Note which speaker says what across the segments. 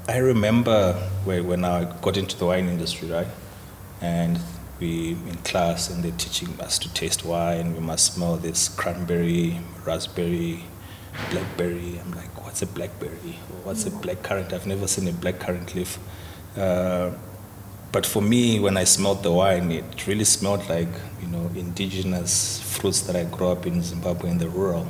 Speaker 1: I remember when I got into the wine industry, right? And we in class and they're teaching us to taste wine. We must smell this cranberry, raspberry, blackberry. I'm like, what's a blackberry? What's a blackcurrant? I've never seen a blackcurrant leaf. But for me, when I smelled the wine, it really smelled like, indigenous fruits that I grew up in Zimbabwe in the rural,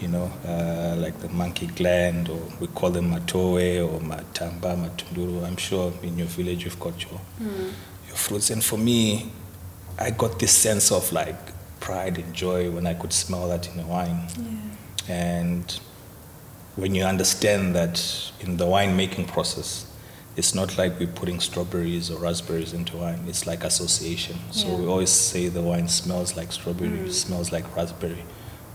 Speaker 1: like the monkey gland, or we call them matoe or matamba, matunduru. I'm sure in your village you've got your fruits. And for me, I got this sense of like pride and joy when I could smell that in a wine.
Speaker 2: Yeah.
Speaker 1: And when you understand that in the wine making process, it's not like we're putting strawberries or raspberries into wine. It's like association. So we always say the wine smells like strawberry, smells like raspberry.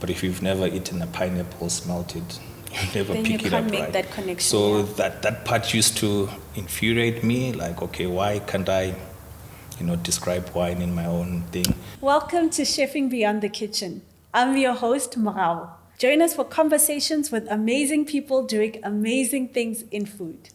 Speaker 1: But if you've never eaten a pineapple, smelt it, you'll never
Speaker 2: then
Speaker 1: pick
Speaker 2: you
Speaker 1: it
Speaker 2: can't
Speaker 1: up,
Speaker 2: make
Speaker 1: right?
Speaker 2: that connection.
Speaker 1: So that part used to infuriate me. Like, okay, why can't I, describe wine in my own thing?
Speaker 2: Welcome to Chefing Beyond the Kitchen. I'm your host, Mogau. Join us for conversations with amazing people doing amazing things in food.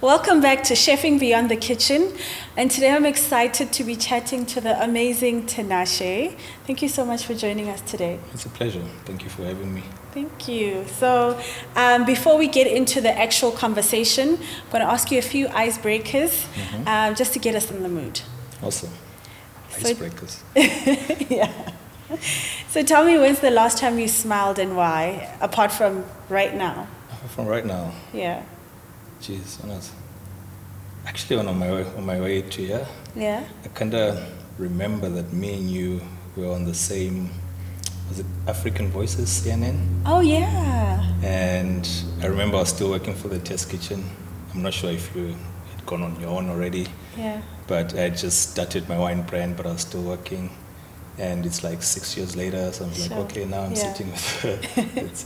Speaker 2: Welcome back to Chefing Beyond the Kitchen, and today I'm excited to be chatting to the amazing Tinashe. Thank you so much for joining us today.
Speaker 1: It's a pleasure. Thank you for having me.
Speaker 2: Thank you. So before we get into the actual conversation, I'm going to ask you a few icebreakers just to get us in the mood.
Speaker 1: Awesome. Icebreakers.
Speaker 2: Yeah. So tell me, when's the last time you smiled and why, apart from right now?
Speaker 1: From right now?
Speaker 2: Yeah.
Speaker 1: Jeez, actually on my way to here.
Speaker 2: Yeah.
Speaker 1: I kind of remember that me and you were on the same, was it African Voices, CNN?
Speaker 2: Oh yeah.
Speaker 1: And I remember I was still working for the test kitchen. I'm not sure if you had gone on your own already.
Speaker 2: Yeah.
Speaker 1: But I just started my wine brand, but I was still working. And it's like 6 years later, so I'm like, okay, now I'm sitting with her. It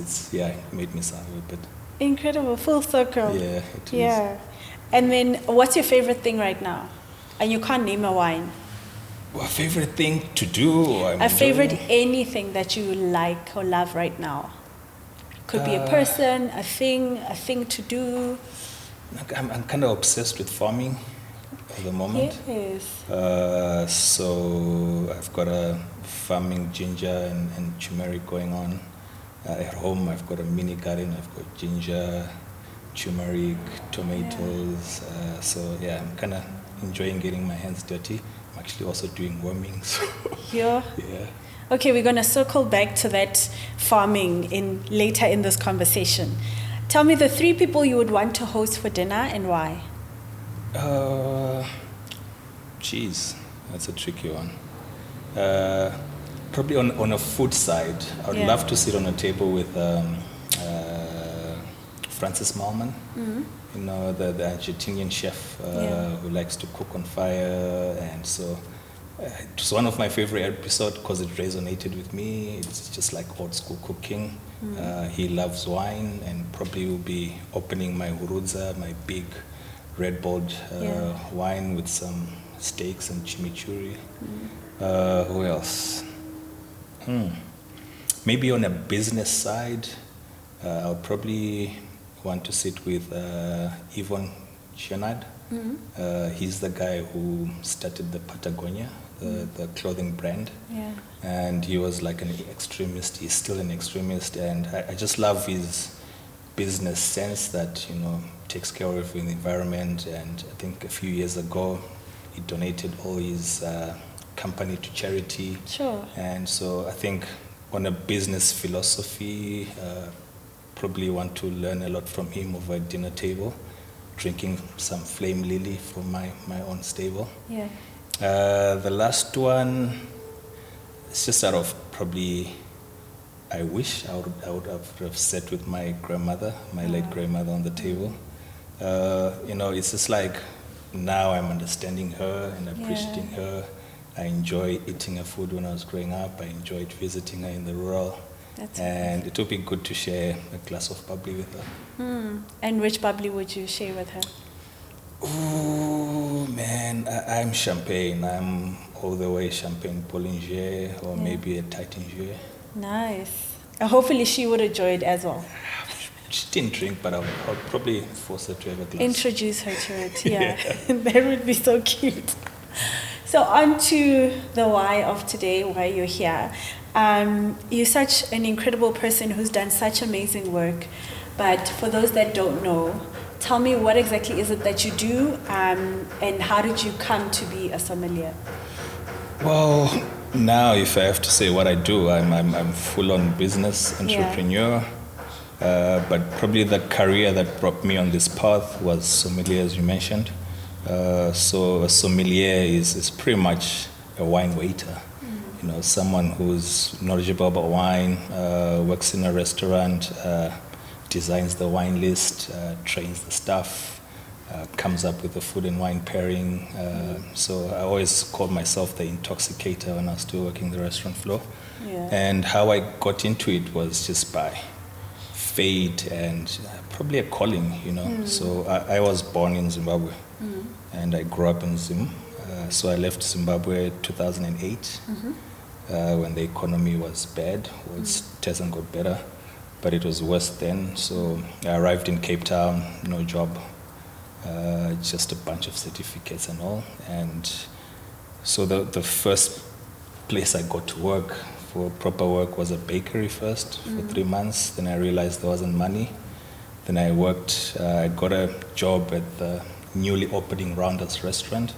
Speaker 1: made me sound a bit.
Speaker 2: Incredible, full circle.
Speaker 1: Yeah, it is.
Speaker 2: Yeah. And then what's your favorite thing right now? And you can't name a wine.
Speaker 1: Well, favorite thing to do?
Speaker 2: A favorite anything that you like or love right now? Could be a person, a thing to do.
Speaker 1: I'm kind of obsessed with farming at the moment.
Speaker 2: Yes.
Speaker 1: So I've got a farming ginger and turmeric going on. At home, I've got a mini garden. I've got ginger, turmeric, tomatoes. I'm kind of enjoying getting my hands dirty. I'm actually also doing worming. So
Speaker 2: Yeah. Okay, we're going to circle back to that farming later in this conversation. Tell me the 3 people you would want to host for dinner and why.
Speaker 1: That's a tricky one. Probably on a food side, I would love to sit on a table with Francis Malman, the Argentinian chef who likes to cook on fire. And so it was one of my favorite episodes because it resonated with me. It's just like old school cooking. He loves wine and probably will be opening my Hurudza, my big red bottled wine with some steaks and chimichurri. Who else? Maybe on a business side, I would probably want to sit with Yvon Chouinard. He's the guy who started the Patagonia, the clothing brand.
Speaker 2: Yeah.
Speaker 1: And he was like an extremist. He's still an extremist. And I just love his business sense that, takes care of the environment. And I think a few years ago, he donated all his company to charity.
Speaker 2: Sure.
Speaker 1: And so I think on a business philosophy, probably want to learn a lot from him over a dinner table, drinking some flame lily from my own stable.
Speaker 2: Yeah.
Speaker 1: The last one, it's just out of probably, I wish I would have sat with my grandmother, my late grandmother on the table. It's just like now I'm understanding her and appreciating her. I enjoy eating her food when I was growing up. I enjoyed visiting her in the rural. And it would be good to share a glass of bubbly with her.
Speaker 2: And which bubbly would you share with her?
Speaker 1: Oh man, I'm champagne. I'm all the way Champagne Bollinger or maybe a Taittinger.
Speaker 2: Nice. Hopefully she would enjoy it as well.
Speaker 1: She didn't drink, but I'll probably force her to have a glass.
Speaker 2: Introduce her to it, yeah. That would be so cute. So on to the why of today, why you're here. You're such an incredible person who's done such amazing work. But for those that don't know, tell me what exactly is it that you do, and how did you come to be a sommelier?
Speaker 1: Well, now if I have to say what I do, I'm full-on business entrepreneur. But probably the career that brought me on this path was sommelier, as you mentioned. So a sommelier is pretty much a wine waiter. You know, someone who's knowledgeable about wine, works in a restaurant, designs the wine list, trains the staff, comes up with the food and wine pairing. So I always called myself the intoxicator when I was still working the restaurant floor.
Speaker 2: Yeah.
Speaker 1: And how I got into it was just by fate and probably a calling, you know. So I was born in Zimbabwe and I grew up in Zim. So I left Zimbabwe 2008 when the economy was bad. Well, it hasn't got better, but it was worse then. So I arrived in Cape Town, no job, just a bunch of certificates and all. And so the first place I got to work for proper work was a bakery first for 3 months. Then I realized there wasn't money. Then I worked, I got a job at the newly opening Rounders restaurant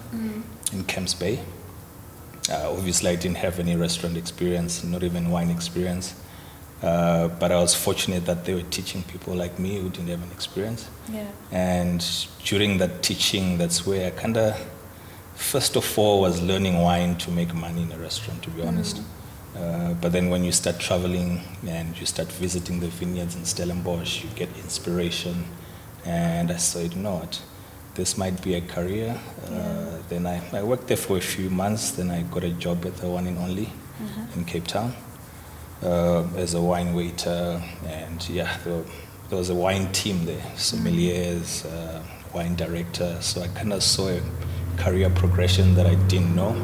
Speaker 1: in Camps Bay. Obviously I didn't have any restaurant experience, not even wine experience. But I was fortunate that they were teaching people like me who didn't have an experience.
Speaker 2: Yeah.
Speaker 1: And during that teaching, that's where I kind of, first of all, was learning wine to make money in a restaurant, to be honest. But then when you start traveling and you start visiting the vineyards in Stellenbosch, you get inspiration. And I said, you know what, this might be a career. Then I worked there for a few months. Then I got a job at the One and Only in Cape Town as a wine waiter. And yeah, there was a wine team there, sommeliers, wine director. So I kind of saw a career progression that I didn't know.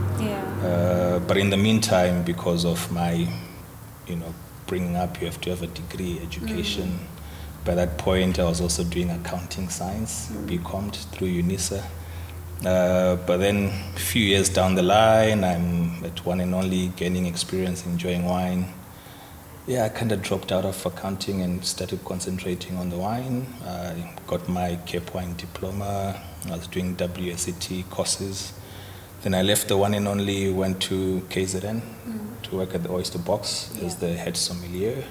Speaker 1: But in the meantime, because of my, bringing up, you have to have a degree, education. By that point, I was also doing accounting science, BCom through UNISA. But then a few years down the line, I'm at One and Only, gaining experience, enjoying wine. Yeah, I kind of dropped out of accounting and started concentrating on the wine. I got my Cape Wine diploma. I was doing WSET courses. Then I left the One and Only, went to KZN to work at the Oyster Box as the head sommelier.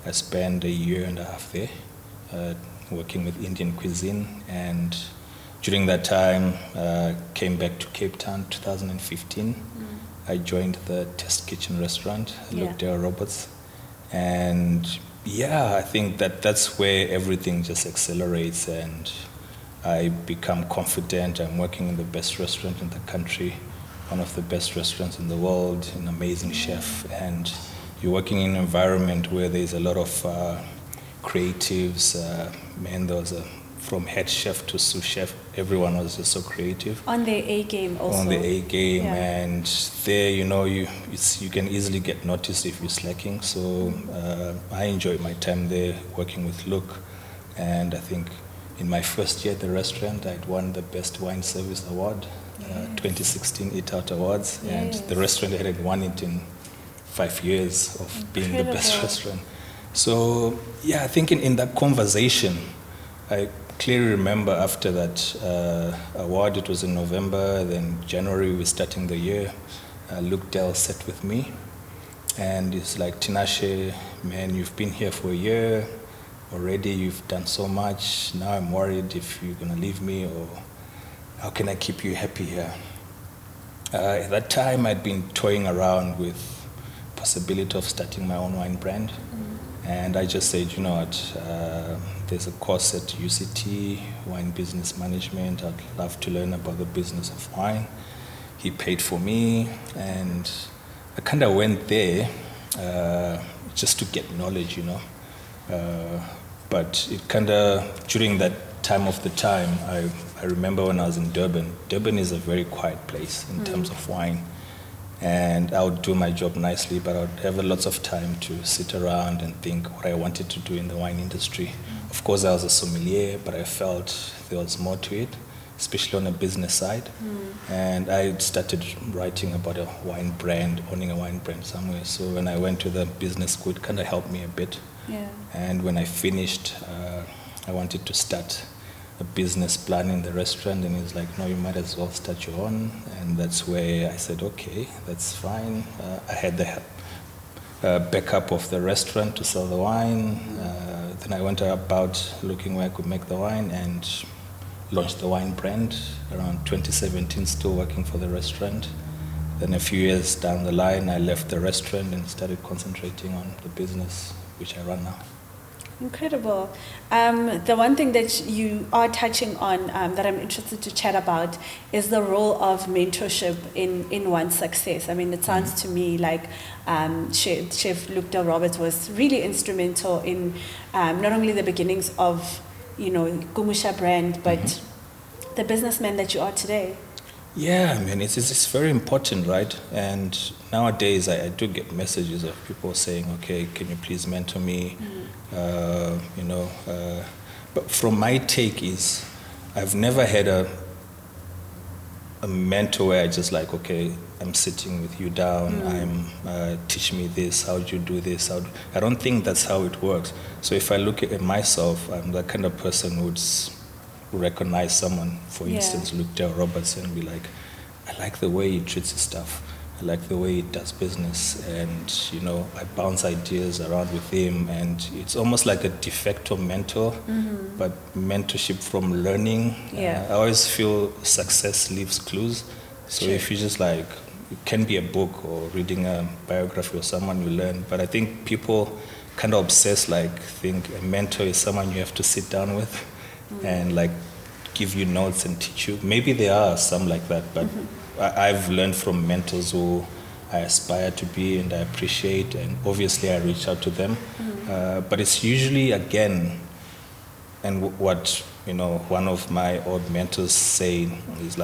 Speaker 1: I spent a year and a half there working with Indian cuisine. And during that time, came back to Cape Town 2015. I joined the Test Kitchen restaurant, Lookdale Roberts. And yeah, I think that's where everything just accelerates and I become confident. I'm working in the best restaurant in the country, one of the best restaurants in the world, an amazing chef. And you're working in an environment where there's a lot of creatives. There was from head chef to sous chef, everyone was just so creative.
Speaker 2: On their A game also.
Speaker 1: On the A game, and there, you can easily get noticed if you're slacking. So I enjoyed my time there working with Luke, and I think in my first year at the restaurant, I'd won the Best Wine Service Award, 2016 Eat Out Awards, and the restaurant had won it in 5 years of being the best restaurant. So yeah, I think in that conversation, I clearly remember after that award, it was in November, then January we're starting the year, Luke Dell sat with me and it's like, Tinashe, man, you've been here for a year already, you've done so much, now I'm worried if you're gonna leave me or how can I keep you happy here? At that time I'd been toying around with possibility of starting my own wine brand. And I just said, you know what, there's a course at UCT, Wine Business Management. I'd love to learn about the business of wine. He paid for me, and I kind of went there just to get knowledge, But it kind of, during that time, I remember when I was in Durban. Durban is a very quiet place in terms of wine. and I would do my job nicely, but I would have lots of time to sit around and think what I wanted to do in the wine industry. Of course, I was a sommelier, but I felt there was more to it, especially on the business side. And I started writing about a wine brand, owning a wine brand somewhere. So when I went to the business school, it kind of helped me a bit.
Speaker 2: Yeah.
Speaker 1: And when I finished, I wanted to start a business plan in the restaurant, and he was like, no, you might as well start your own. And that's where I said, okay, that's fine. I had the backup of the restaurant to sell the wine. Then I went about looking where I could make the wine and launched the wine brand around 2017, still working for the restaurant. Then a few years down the line, I left the restaurant and started concentrating on the business, which I run now.
Speaker 2: Incredible. The one thing that you are touching on that I'm interested to chat about is the role of mentorship in one's success. I mean, it sounds to me like Chef Luke Del Roberts was really instrumental in not only the beginnings of, Kumusha brand, but the businessman that you are today.
Speaker 1: Yeah, I mean, it's very important, right? And nowadays I do get messages of people saying, okay, can you please mentor me? But from my take is, I've never had a mentor where I just like, okay, I'm sitting with you down, teach me this, how do you do this? I don't think that's how it works. So if I look at myself, I'm the kind of person who'd recognize someone, for instance, Luke Del Roberts, and be like, I like the way he treats his stuff. I like the way he does business, and I bounce ideas around with him, and it's almost like a de facto mentor, but mentorship from learning. I always feel success leaves clues. So if you just like, it can be a book or reading a biography of someone you learn, but I think people kind of obsess, think a mentor is someone you have to sit down with and give you notes and teach you. Maybe there are some like that, but I've learned from mentors who I aspire to be and I appreciate, and obviously I reach out to them. But it's usually, again, and what one of my old mentors say is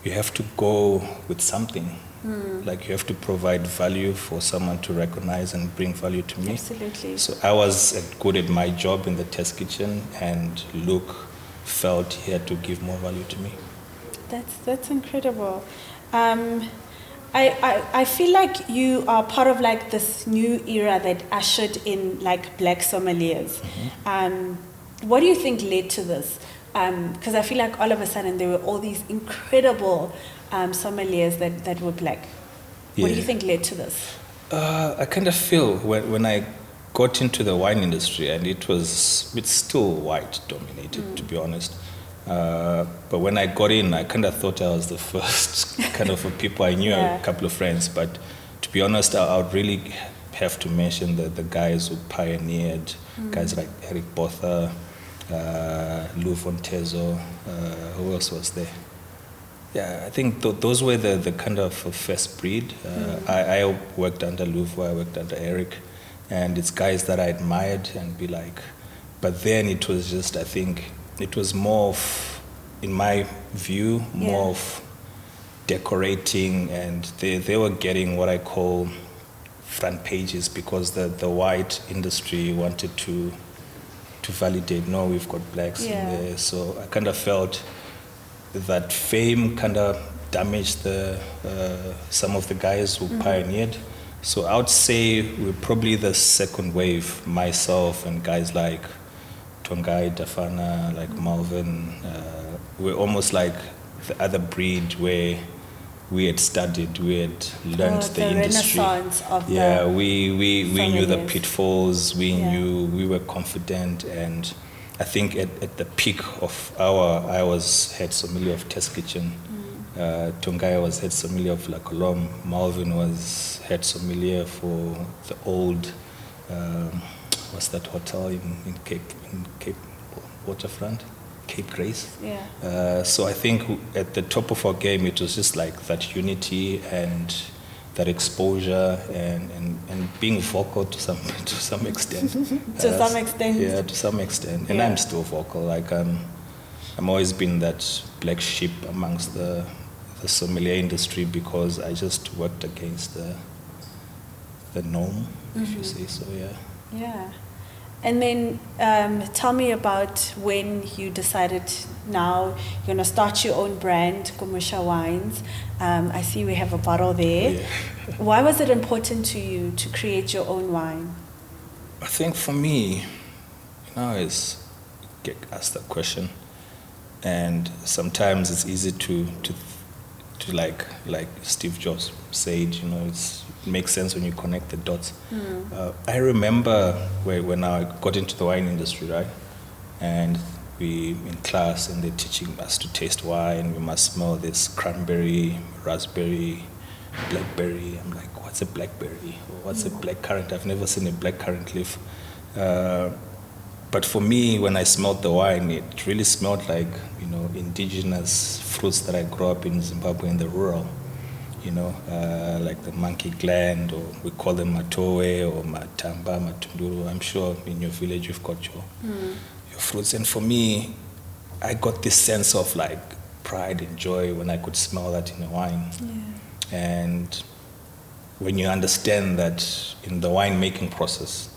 Speaker 1: you have to go with something. You have to provide value for someone to recognize and bring value to me.
Speaker 2: Absolutely.
Speaker 1: So I was good at my job in the test kitchen, and Luke felt he had to give more value to me.
Speaker 2: That's incredible. I feel like you are part of this new era that ushered in black sommeliers. What do you think led to this? Because I feel like all of a sudden there were all these incredible sommeliers that were black. What do you think led to this?
Speaker 1: I kind of feel when I got into the wine industry, and it's still white dominated, to be honest. But when I got in, I kind of thought I was the first kind of people. I knew a couple of friends, but to be honest, I would really have to mention the guys who pioneered, guys like Eric Botha, Lou Fontezo, who else was there? Yeah, I think those were the kind of first breed. I worked under Luvo, I worked under Eric, and it's guys that I admired and be like, but then it was just, I think, it was more of, in my view, more of decorating, and they were getting what I call front pages because the white industry wanted to validate, no, we've got blacks in there. So I kind of felt that fame kind of damaged some of the guys who pioneered. So I would say we're probably the second wave, myself and guys like Tongai, Dafana, like Malvin. We're almost like the other breed where we had studied, we had learned the industry.
Speaker 2: Renaissance of
Speaker 1: we knew the pitfalls, we were confident, and I think at the peak of I was head sommelier of Test Kitchen. Tongai was head sommelier of La Colombe. Malvin was head sommelier for the old, what's that hotel in Cape Waterfront? Cape Grace. So I think at the top of our game, it was just like that unity and that exposure and being vocal to some extent.
Speaker 2: To some extent.
Speaker 1: Yeah, to some extent. And I'm still vocal. I'm always been that black sheep amongst the the sommelier industry because I just worked against the norm, if you say so.
Speaker 2: Yeah. And then tell me about when you decided now you're going to start your own brand, Kumusha Wines. I see we have a bottle there.
Speaker 1: Yeah.
Speaker 2: Why was it important to you to create your own wine?
Speaker 1: I think for me, is get asked that question, and sometimes it's easy to like Steve Jobs said, it makes sense when you connect the dots. I remember when I got into the wine industry, right, and we in class and they're teaching us to taste wine. We must smell this cranberry, raspberry, blackberry. I'm like, what's a blackberry? Or what's a blackcurrant? I've never seen a blackcurrant leaf. But for me, when I smelled the wine, it really smelled like, indigenous fruits that I grew up in Zimbabwe in the rural, like the monkey gland, or we call them matoe or matamba, matunduru. I'm sure in your village you've got your fruits. And for me, I got this sense of like pride and joy when I could smell that in a wine.
Speaker 2: Yeah.
Speaker 1: And when you understand that in the wine making process,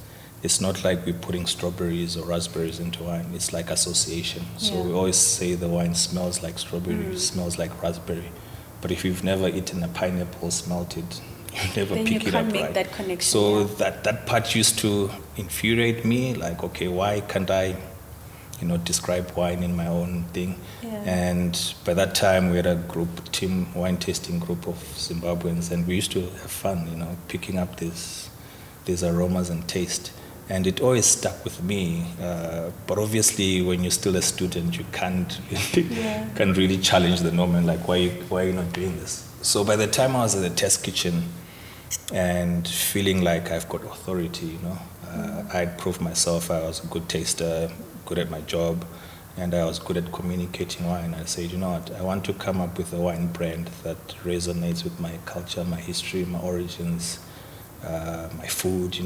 Speaker 1: it's not like we're putting strawberries or raspberries into wine. It's like association. So we always say the wine smells like strawberry, smells like raspberry. But if you've never eaten a pineapple, smelt it, you never
Speaker 2: then
Speaker 1: pick
Speaker 2: you
Speaker 1: it
Speaker 2: can't
Speaker 1: up
Speaker 2: make
Speaker 1: right.
Speaker 2: that connection.
Speaker 1: So that part used to infuriate me. Like, okay, why can't I, describe wine in my own thing?
Speaker 2: Yeah.
Speaker 1: And by that time, we had a wine tasting group of Zimbabweans, and we used to have fun, picking up these aromas and taste. And it always stuck with me. But obviously, when you're still a student, you can't really challenge the norm and like, why are you not doing this? So by the time I was at the test kitchen and feeling like I've got authority, I'd proved myself. I was a good taster, good at my job, and I was good at communicating wine. I said, you know what, I want to come up with a wine brand that resonates with my culture, my history, my origins, my food,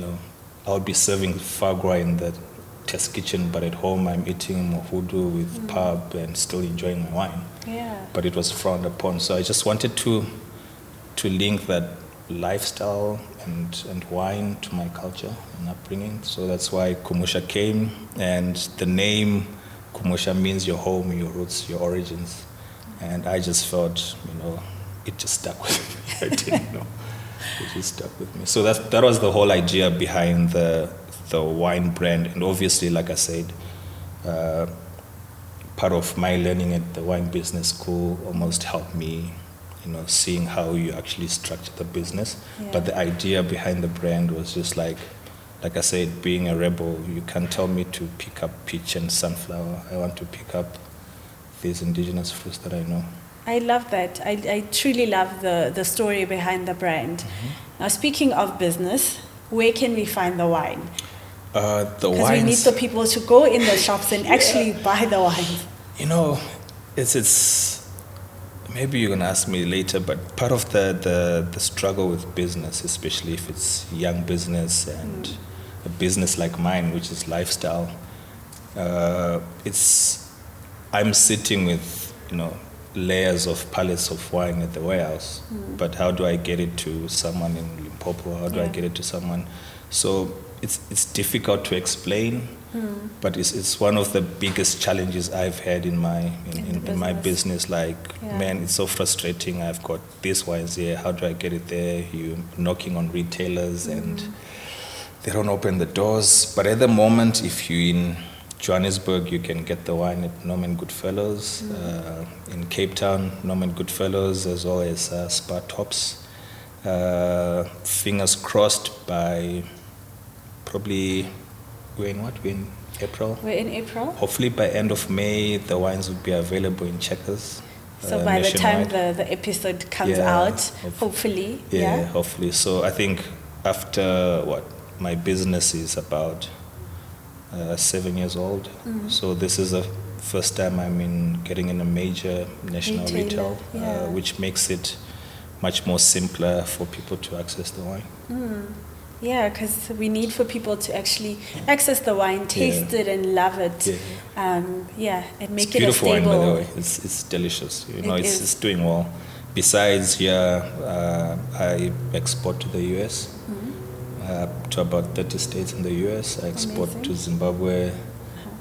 Speaker 1: I would be serving foie gras in the test kitchen, but at home I'm eating mohudu with pub and still enjoying my wine.
Speaker 2: Yeah.
Speaker 1: But it was frowned upon. So I just wanted to link that lifestyle and wine to my culture and upbringing. So that's why Kumusha came. And the name Kumusha means your home, your roots, your origins. And I just felt, it just stuck with me. I didn't know. It just stuck with me. So that was the whole idea behind the wine brand. And obviously, like I said, part of my learning at the wine business school almost helped me, seeing how you actually structure the business.
Speaker 2: Yeah.
Speaker 1: But the idea behind the brand was just like I said, being a rebel. You can't tell me to pick up peach and sunflower. I want to pick up these indigenous fruits that I know.
Speaker 2: I love that. I truly love the story behind the brand. Now, speaking of business, where can we find the wine? Because we need the people to go in the shops and actually buy the wines.
Speaker 1: It's maybe you're gonna ask me later, but part of the struggle with business, especially if it's young business and a business like mine, which is lifestyle, I'm sitting with layers of pallets of wine at the warehouse, but how do I get it to someone in Limpopo? How do I get it to someone? So it's difficult to explain, but it's one of the biggest challenges I've had in my business. Like, man, it's so frustrating. I've got these wines here. How do I get it there? You're knocking on retailers and they don't open the doors. But at the moment, if you're in Johannesburg, you can get the wine at Norman Goodfellows. In Cape Town, Norman Goodfellows, as well as Spa Tops. Fingers crossed by probably, we're in April?
Speaker 2: We're in April.
Speaker 1: Hopefully by end of May, the wines will be available in Checkers.
Speaker 2: So by the time the episode comes out, hopefully.
Speaker 1: Yeah, hopefully. So I think after my business is about 7 years old. So this is the first time I'm getting in a major national retail, which makes it much more simpler for people to access the wine. Yeah,
Speaker 2: because we need for people to actually access the wine, taste it and love it. And make it a stable.
Speaker 1: Beautiful wine, by the way. It's delicious. It's doing well. besides here, I export to the US, to about 30 states in the US. I export
Speaker 2: Amazing.
Speaker 1: to Zimbabwe,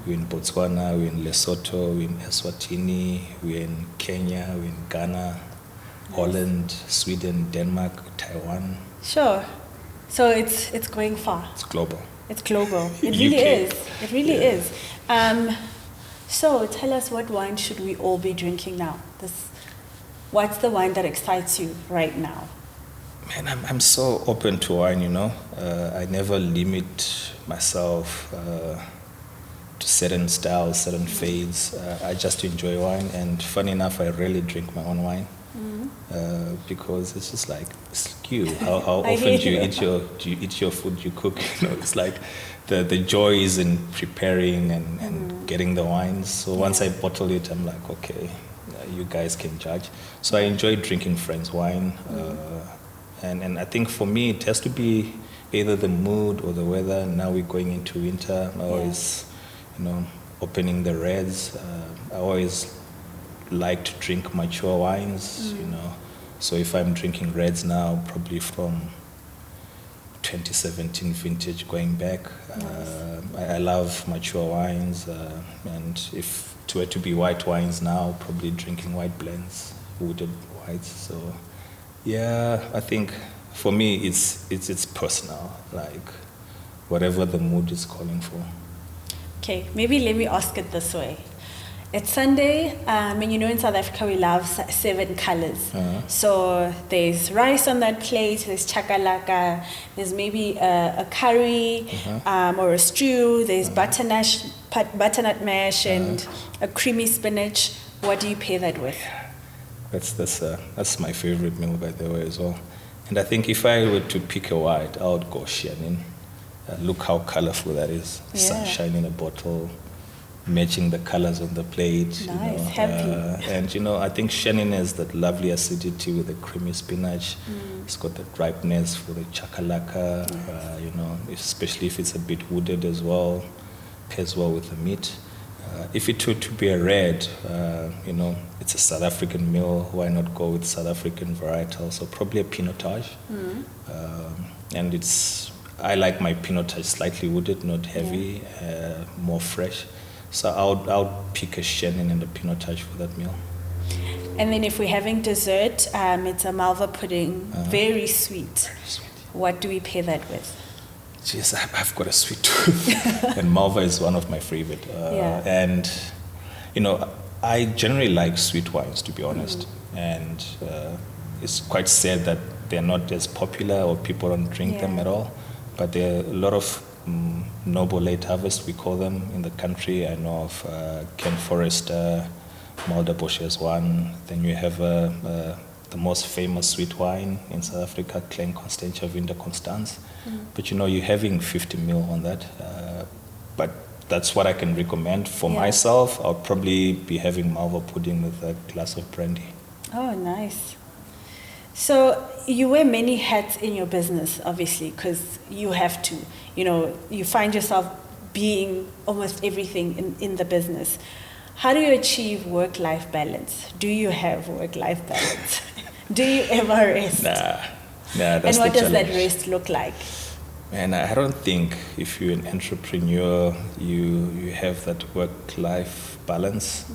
Speaker 1: we're in Botswana, we're in Lesotho, we're in Eswatini, we're in Kenya, we're in Ghana, Holland, Sweden, Denmark, Taiwan.
Speaker 2: Sure. So it's going far.
Speaker 1: It's global.
Speaker 2: It's global. It really
Speaker 1: UK.
Speaker 2: is. It really is. So tell us, what wine should we all be drinking now? What's the wine that excites you right now?
Speaker 1: Man, I'm so open to wine, you know. I never limit myself to certain styles, certain fades. I just enjoy wine, and funny enough, I rarely drink my own wine because it's just like, it's you. How often do you eat your food you cook? You know, it's like the joy is in preparing and getting the wines. So once I bottle it, I'm like, okay, you guys can judge. So I enjoy drinking friends' wine. And I think for me, it has to be either the mood or the weather. Now we're going into winter. I always, opening the reds. I always like to drink mature wines, you know. So if I'm drinking reds now, probably from 2017 vintage going back. I love mature wines. And if it were to be white wines now, probably drinking white blends, wooded whites. So yeah, I think for me it's personal, like whatever the mood is calling for.
Speaker 2: Okay, maybe let me ask it this way. It's Sunday, and in South Africa we love 7 colors. So there's rice on that plate, there's chakalaka, there's maybe a curry or a stew, there's butternut mash and a creamy spinach. What do you pair that with?
Speaker 1: That's my favorite meal, by the way, as well. And I think if I were to pick a white, I would go Seshoene. Look how colorful that is.
Speaker 2: Yeah.
Speaker 1: Sunshine in a bottle, matching the colors on the plate.
Speaker 2: Nice, happy.
Speaker 1: And I think Seshoene has that lovely acidity with the creamy spinach. It's got the ripeness for the chakalaka. Especially if it's a bit wooded as well, pairs well with the meat. If it were to be a red, it's a South African meal. Why not go with South African varietal? So probably a pinotage. And I like my pinotage slightly wooded, not heavy, more fresh. So I would pick a Seshoene and a pinotage for that meal.
Speaker 2: And then if we're having dessert, it's a malva pudding, very sweet.
Speaker 1: Very sweet.
Speaker 2: What do we pair that with?
Speaker 1: Jeez, I've got a sweet tooth, and malva is one of my favorite. And I generally like sweet wines, to be honest. And it's quite sad that they're not as popular or people don't drink them at all. But there are a lot of noble late harvest, we call them, in the country. I know of Ken Forrester, Malderbosch as one. Then you have the most famous sweet wine in South Africa, Klein Constantia Vinda Constance. But you're having 50 ml on that. But that's what I can recommend. For myself, I'll probably be having malva pudding with a glass of brandy. Oh,
Speaker 2: nice. So you wear many hats in your business, obviously, because you have to. You find yourself being almost everything in the business. How do you achieve work-life balance? Do you have work-life balance? Do you ever rest?
Speaker 1: Nah, that's
Speaker 2: and what does that rest look like?
Speaker 1: And I don't think if you're an entrepreneur, you have that work-life balance.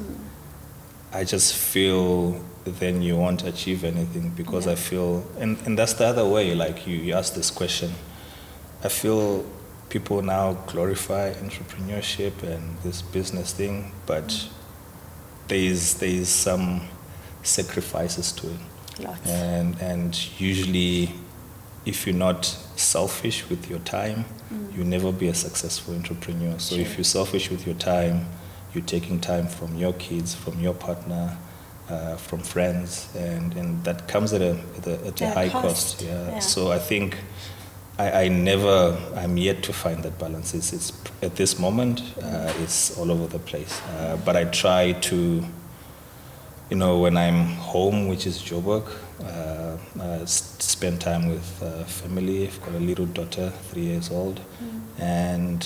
Speaker 1: I just feel then you won't achieve anything, because I feel, and that's the other way, like you asked this question, I feel people now glorify entrepreneurship and this business thing, but there is some sacrifices to it.
Speaker 2: Lots.
Speaker 1: And usually, if you're not selfish with your time, you'll never be a successful entrepreneur. So if you're selfish with your time, you're taking time from your kids, from your partner, from friends, and that comes at a high cost. So I think I'm yet to find that balance. It's at this moment, it's all over the place. But I try to, when I'm home, which is Joburg, spend time with family. I've got a little daughter, 3 years old, and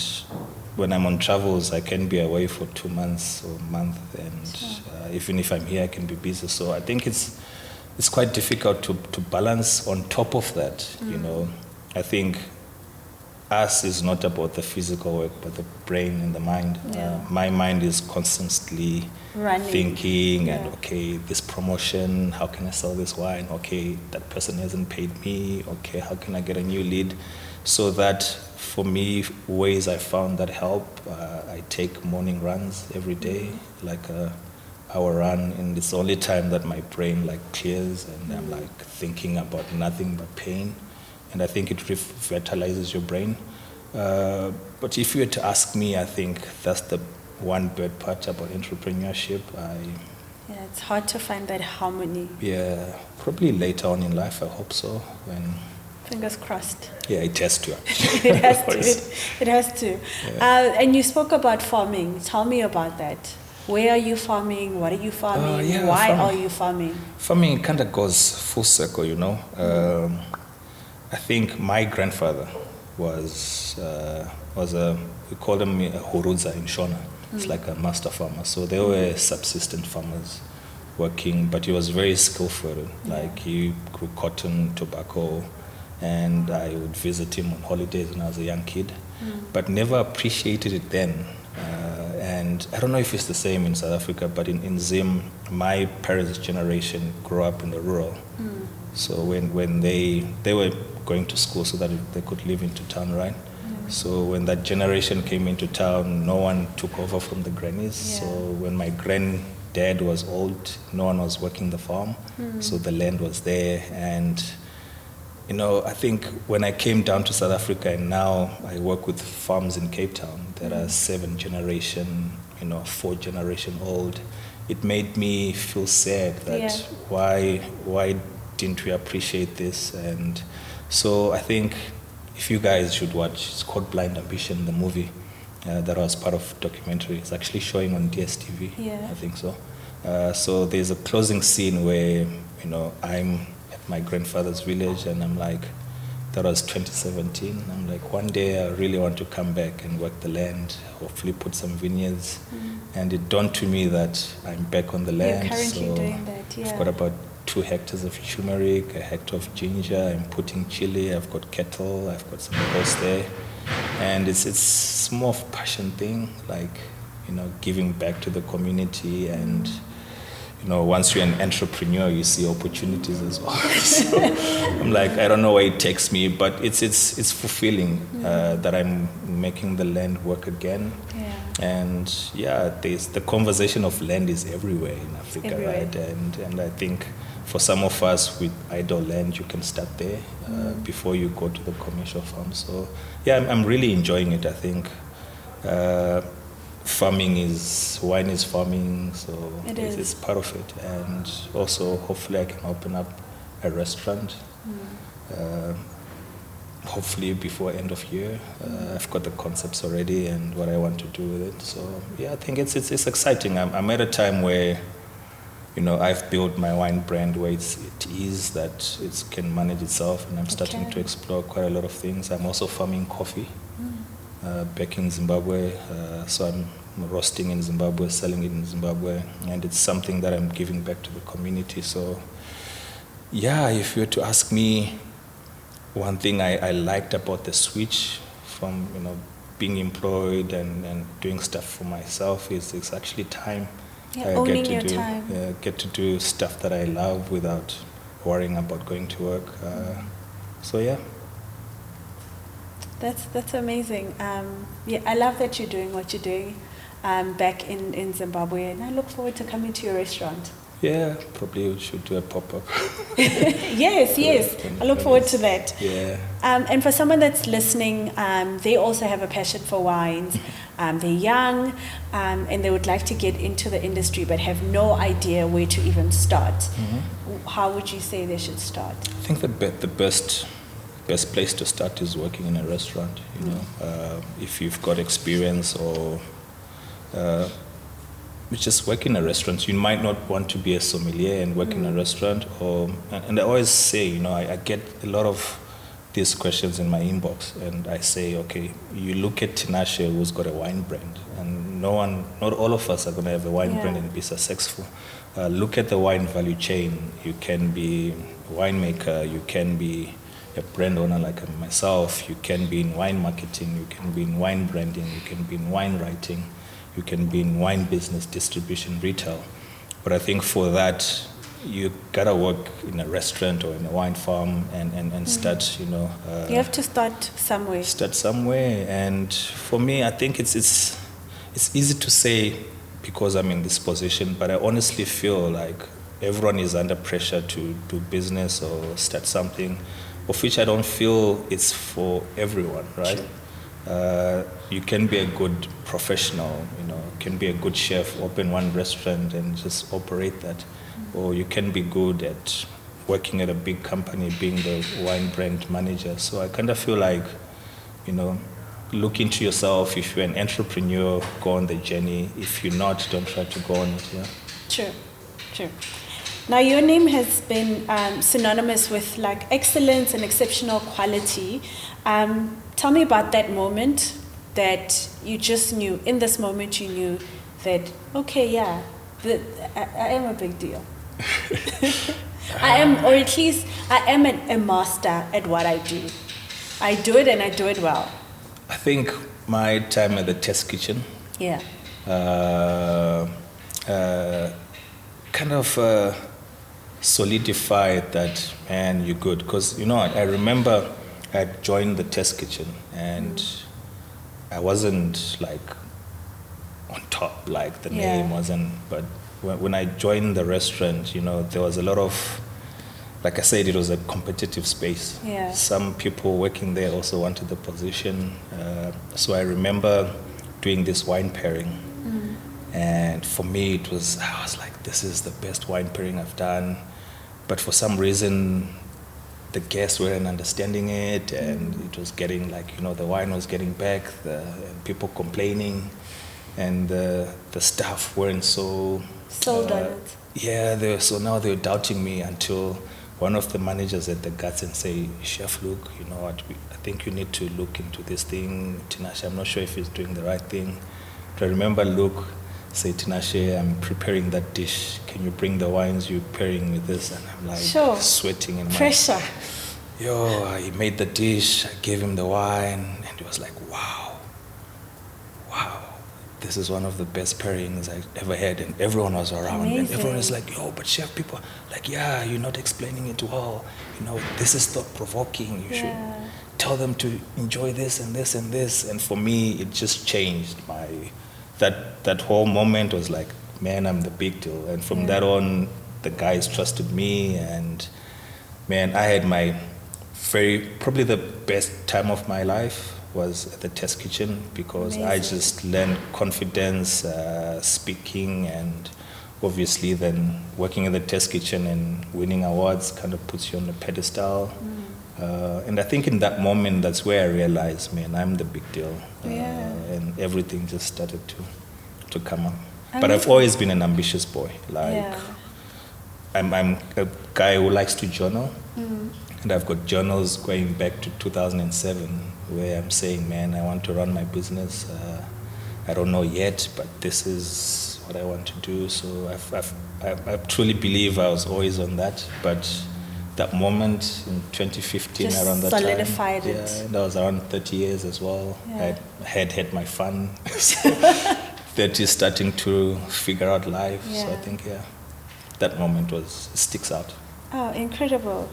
Speaker 1: when I'm on travels, I can be away for 2 months or a month, and even if I'm here, I can be busy. So I think it's it's quite difficult to balance on top of that, you know. I think us is not about the physical work, but the brain and the mind. My mind is constantly thinking, and okay, this promotion, how can I sell this wine? Okay, that person hasn't paid me. Okay, how can I get a new lead? So that, for me, ways I found that help. I take morning runs every day, like a hour run, and it's the only time that my brain like clears, and I'm like thinking about nothing but pain. And I think it revitalizes your brain. But if you were to ask me, I think that's the one bad part about entrepreneurship.
Speaker 2: Yeah, it's hard to find that harmony.
Speaker 1: Yeah, probably later on in life, I hope so. When
Speaker 2: fingers crossed.
Speaker 1: Yeah, it has to.
Speaker 2: It has to. It has to. Yeah. And you spoke about farming. Tell me about that. Where are you farming? What are you farming? Why are you farming?
Speaker 1: Farming kind of goes full circle, you know. I think my grandfather was we call him a Huruza in Shona. It's like a master farmer. So they were subsistent farmers working, but he was very skillful. Like he grew cotton, tobacco, and I would visit him on holidays when I was a young kid, but never appreciated it then. And I don't know if it's the same in South Africa, but in Zim, my parents' generation grew up in the rural. So when they were going to school so that they could live into town, right? So when that generation came into town, no one took over from the grannies. So when my granddad was old, no one was working the farm. So the land was there. And, you know, I think when I came down to South Africa, and now I work with farms in Cape Town that are 7th generation, you know, 4th generation old, it made me feel sad that why didn't we appreciate this? And so I think if you guys should watch, it's called Blind Ambition, the movie that was part of documentary. It's actually showing on DSTV, I think so. So there's a closing scene where, you know, I'm at my grandfather's village, and I'm like, that was 2017. I'm like, one day I really want to come back and work the land, hopefully put some vineyards. And it dawned to me that I'm back on the land.
Speaker 2: You're currently doing that,
Speaker 1: I've got about 2 hectares of turmeric, a hectare of ginger. I'm putting chili. I've got cattle. I've got some cows there, and it's more of a passion thing, like, you know, giving back to the community. And you know, once you're an entrepreneur, you see opportunities as well. So I'm like, I don't know where it takes me, but it's fulfilling that I'm making the land work again. And there's the conversation of land is everywhere in Africa, right? And I think for some of us with idle land, you can start there before you go to the commercial farm. So I'm really enjoying it. I think wine is farming, so it's part of it. And also, hopefully I can open up a restaurant, hopefully before end of year. I've got the concepts already and what I want to do with it. So I think it's exciting. I'm at a time where, you know, I've built my wine brand where it is that it can manage itself, and I'm starting to explore quite a lot of things. I'm also farming coffee back in Zimbabwe, so I'm roasting in Zimbabwe, selling it in Zimbabwe, and it's something that I'm giving back to the community. So if you were to ask me, one thing I liked about the switch from, you know, being employed and doing stuff for myself is it's actually time.
Speaker 2: Owning your time.
Speaker 1: Get to do stuff that I love without worrying about going to work.
Speaker 2: That's amazing. I love that you're doing what you're doing back in Zimbabwe, and I look forward to coming to your restaurant.
Speaker 1: Yeah, probably we should do a pop-up.
Speaker 2: Yes. I look forward to that.
Speaker 1: Yeah.
Speaker 2: And for someone that's listening, they also have a passion for wines. They're young, and they would like to get into the industry but have no idea where to even start. How would you say they should start?
Speaker 1: I think the best place to start is working in a restaurant. You know, if you've got experience or just work in a restaurant. You might not want to be a sommelier and work in a restaurant. And I always say, you know, I get a lot of these questions in my inbox, and I say, okay, you look at Tinashe, who's got a wine brand, and not all of us are going to have a wine brand and be successful. Look at the wine value chain. You can be a winemaker, you can be a brand owner like myself, you can be in wine marketing, you can be in wine branding, you can be in wine writing, you can be in wine business, distribution, retail. But I think for that, you gotta work in a restaurant or in a wine farm and start, you have
Speaker 2: to start somewhere.
Speaker 1: Start somewhere, and for me, I think it's easy to say because I'm in this position, but I honestly feel like everyone is under pressure to do business or start something, of which I don't feel it's for everyone, right? Sure. You can be a good professional, can be a good chef, open one restaurant and just operate that. Or you can be good at working at a big company, being the wine brand manager. So I kind of feel like, look into yourself. If you're an entrepreneur, go on the journey. If you're not, don't try to go on it. Yeah.
Speaker 2: True. Now, your name has been synonymous with like excellence and exceptional quality. Tell me about that moment that you just knew. In this moment, you knew that, okay, I am a big deal. I am, or at least I am a master at what I do. I do it and I do it well.
Speaker 1: I think my time at the test kitchen kind of solidified that, man, you're good. Because, I remember I joined the test kitchen and I wasn't like on top, like the name wasn't, but when I joined the restaurant, there was a lot of, like I said, it was a competitive space.
Speaker 2: Yeah.
Speaker 1: Some people working there also wanted the position. So I remember doing this wine pairing. And for me, I was like, this is the best wine pairing I've done. But for some reason, the guests weren't understanding it, and it was getting like, the wine was getting back, people complaining, and the staff weren't so
Speaker 2: sold on it.
Speaker 1: Yeah, so now they were doubting me until one of the managers had the guts and say, Chef, look, you know what, I think you need to look into this thing. Tinashe, I'm not sure if he's doing the right thing. But I remember Luke say, Tinashe, I'm preparing that dish. Can you bring the wines you're pairing with this? And I'm like sweating in my
Speaker 2: pressure.
Speaker 1: He made the dish. I gave him the wine, and he was like, wow, this is one of the best pairings I ever had. And everyone was around.
Speaker 2: Amazing.
Speaker 1: And everyone was like, but chef, people like, you're not explaining it well. This is thought-provoking. You should tell them to enjoy this and this and this. And for me, it just changed that whole moment was like, man, I'm the big deal. And from that on, the guys trusted me, and man, I had probably the best time of my life was at the test kitchen, because I just learned confidence, speaking, and obviously then working in the test kitchen and winning awards kind of puts you on a pedestal. And I think in that moment, that's where I realized, man, I'm the big deal. And everything just started to come up. But I've always been an ambitious boy. I'm a guy who likes to journal. And I've got journals going back to 2007 where I'm saying, man, I want to run my business. I don't know yet, but this is what I want to do. So I truly believe I was always on that. But that moment in 2015,
Speaker 2: just
Speaker 1: around that
Speaker 2: solidified
Speaker 1: time,
Speaker 2: it.
Speaker 1: And I was around 30 years as well. I had my fun. 30 starting to figure out life. So I think, that moment sticks out.
Speaker 2: Oh, incredible.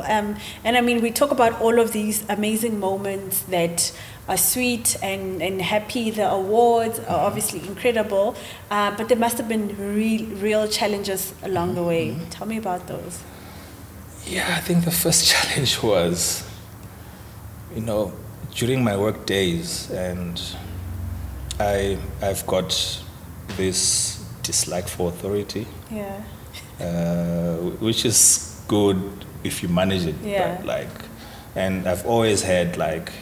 Speaker 2: And I mean, we talk about all of these amazing moments that are sweet and happy. The awards are obviously incredible, but there must have been real challenges along the way. Tell me about those.
Speaker 1: Yeah, I think the first challenge was, during my work days, and I've got this dislike for authority. Which is good if you manage it. But and I've always had,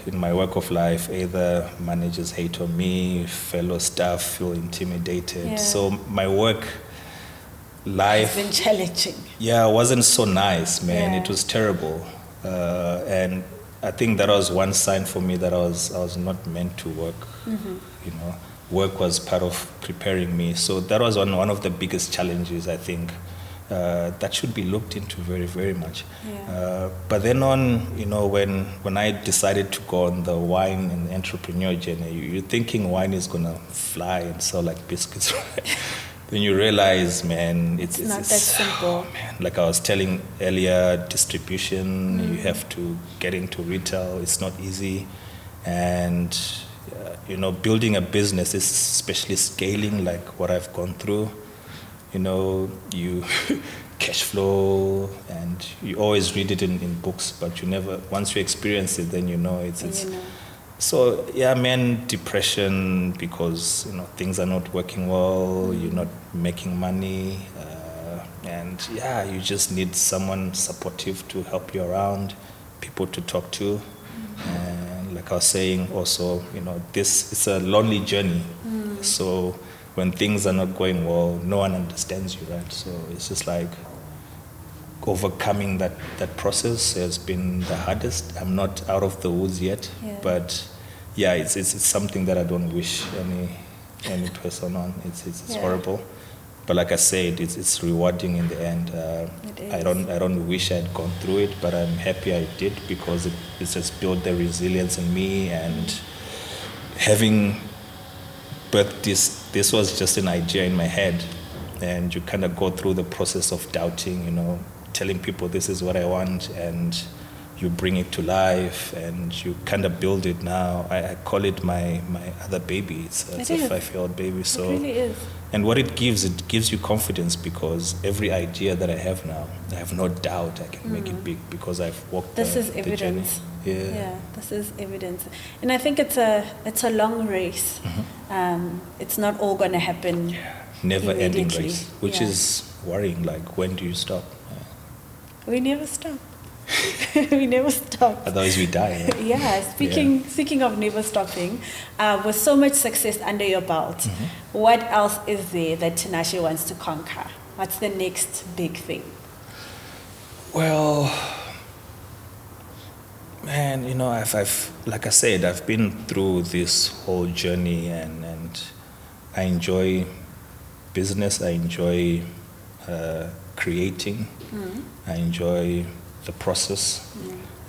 Speaker 1: in my work of life, either managers hate on me, fellow staff feel intimidated. So my work life
Speaker 2: has been challenging.
Speaker 1: Wasn't so nice, man. It was terrible. And I think that was one sign for me that I was not meant to work. You know, work was part of preparing me. So that was one of the biggest challenges, I think. That should be looked into very, very much.
Speaker 2: Yeah.
Speaker 1: But then on, you know, when I decided to go on the wine and entrepreneur journey, you're thinking wine is gonna fly and sell like biscuits, right? Then you realize, man, it's
Speaker 2: not that simple.
Speaker 1: Oh, man, like I was telling earlier, distribution, you have to get into retail. It's not easy, and you know, building a business, especially scaling, like what I've gone through. You know, you cash flow, and you always read it in books, but you never. Once you experience it, then you know it's.
Speaker 2: You know.
Speaker 1: So yeah, man, depression because you know things are not working well. You're not making money, and yeah, you just need someone supportive to help you around, people to talk to, and like I was saying, also you know it's a lonely journey. So when things are not going well, no one understands you, right? So it's just like overcoming that process has been the hardest. I'm not out of the woods yet, but yeah, it's something that I don't wish any person on. It's horrible, but like I said, it's rewarding in the end. I don't wish I'd gone through it, but I'm happy I did because it just built the resilience in me. And having birthed this was just an idea in my head, and you kind of go through the process of doubting, you know, telling people this is what I want, and you bring it to life, and you kind of build it now. I call it my other baby. It's a 5-year-old baby. So,
Speaker 2: it really is.
Speaker 1: And what it gives you confidence, because every idea that I have now, I have no doubt I can make it big because I've walked
Speaker 2: this is
Speaker 1: the
Speaker 2: evidence.
Speaker 1: journey.
Speaker 2: Yeah, this is evidence. And I think it's a long race. It's not all going to happen.
Speaker 1: Yeah. Never ending
Speaker 2: immediately.
Speaker 1: race, which is worrying. Like, when do you stop?
Speaker 2: We never stop. We never stop.
Speaker 1: Otherwise we die. Right?
Speaker 2: Yeah, speaking of never stopping, with so much success under your belt, what else is there that Tinashe wants to conquer? What's the next big thing?
Speaker 1: Well, man, you know, I've like I said, I've been through this whole journey, and I enjoy business. I enjoy creating. I enjoy the process.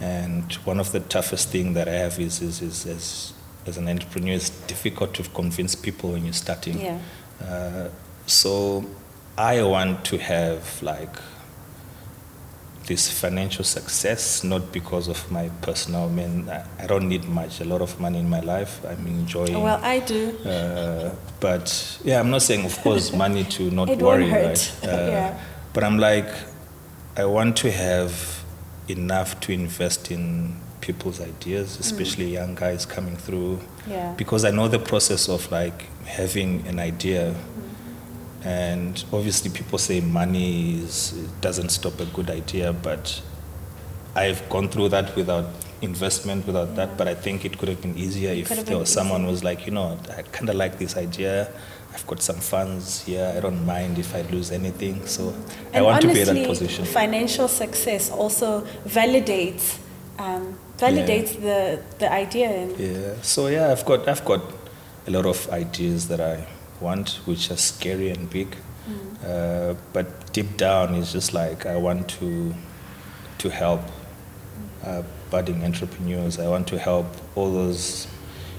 Speaker 1: And one of the toughest things that I have is as an entrepreneur, it's difficult to convince people when you're starting.
Speaker 2: Yeah.
Speaker 1: So I want to have like this financial success, not because of my personal, I don't need much, a lot of money in my life. I'm enjoying.
Speaker 2: Well, I do.
Speaker 1: But yeah, I'm not saying, of course, money to not
Speaker 2: it
Speaker 1: worry,
Speaker 2: won't hurt.
Speaker 1: right? But I'm like, I want to have enough to invest in people's ideas, especially young guys coming through.
Speaker 2: Yeah.
Speaker 1: Because I know the process of like having an idea. And obviously people say money doesn't stop a good idea, but I've gone through that without investment, without that, but I think it could have been easier if there was someone was like, you know, I kind of like this idea, I've got some funds here, I don't mind if I lose anything, so I want to be in that position.
Speaker 2: Financial success also validates the idea.
Speaker 1: Yeah, so yeah, I've got a lot of ideas that I want, which are scary and big, but deep down it's just like I want to help budding entrepreneurs. I want to help all those,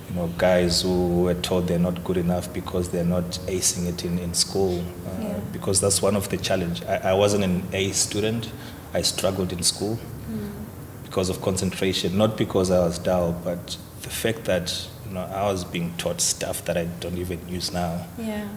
Speaker 1: you know, guys who were told they're not good enough because they're not acing it in school, because that's one of the challenge. I wasn't an A student. I struggled in school because of concentration, not because I was dull, but the fact that, you know, I was being taught stuff that I don't even use now.
Speaker 2: Yeah.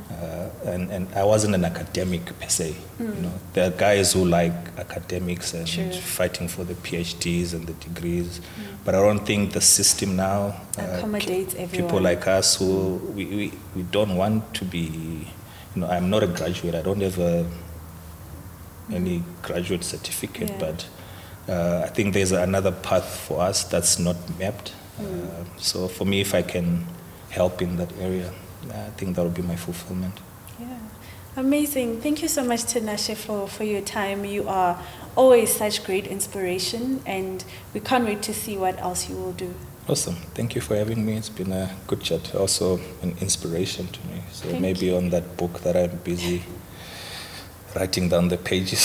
Speaker 1: And I wasn't an academic per se. You know, there are guys who like academics and fighting for the PhDs and the degrees, but I don't think the system now
Speaker 2: accommodates everyone.
Speaker 1: People like us who we don't want to be. You know, I'm not a graduate. I don't have any graduate certificate, but I think there's another path for us that's not mapped. So for me, if I can help in that area, I think that will be my fulfillment.
Speaker 2: Yeah. Amazing. Thank you so much, Tinashe, for your time. You are always such great inspiration, and we can't wait to see what else you will do.
Speaker 1: Awesome. Thank you for having me. It's been a good chat. Also an inspiration to me. So
Speaker 2: Thank
Speaker 1: maybe
Speaker 2: you.
Speaker 1: on that book that I'm busy writing down the pages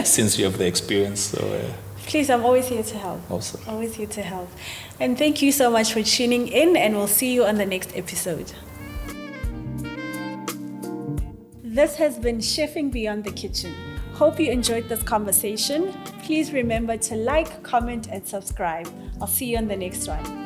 Speaker 1: since you have the experience. So
Speaker 2: Please, I'm always here to help.
Speaker 1: awesome.
Speaker 2: Always here to help. And thank you so much for tuning in, and we'll see you on the next episode. This has been Chefing Beyond the Kitchen. Hope you enjoyed this conversation. Please remember to like, comment, and subscribe. I'll see you on the next one.